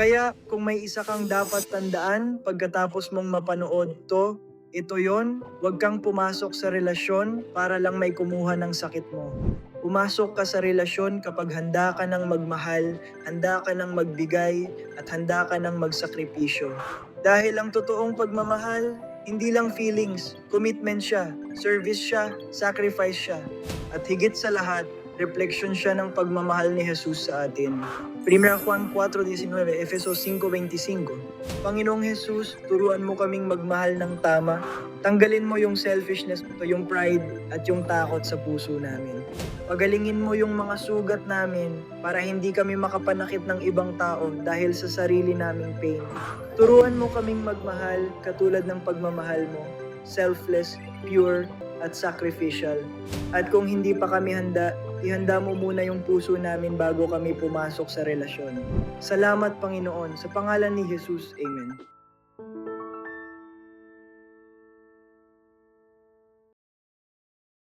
Kaya kung may isa kang dapat tandaan pagkatapos mong mapanood to, ito yon, huwag kang pumasok sa relasyon para lang may kumuha ng sakit mo. Pumasok ka sa relasyon kapag handa ka ng magmahal, handa ka ng magbigay, at handa ka ng magsakripisyo. Dahil ang totoong pagmamahal, hindi lang feelings, commitment siya, service siya, sacrifice siya. At higit sa lahat, refleksyon siya ng pagmamahal ni Jesus sa atin. 1 Juan 4:19, Efesos 5:25. Panginoong Jesus, turuan mo kaming magmahal ng tama. Tanggalin mo yung selfishness, yung pride, at yung takot sa puso namin. Pagalingin mo yung mga sugat namin para hindi kami makapanakit ng ibang tao dahil sa sarili naming pain. Turuan mo kaming magmahal katulad ng pagmamahal mo, selfless, pure, at sacrificial. At kung hindi pa kami handa, ihanda mo muna yung puso namin bago kami pumasok sa relasyon. Salamat Panginoon, sa pangalan ni Jesus, Amen.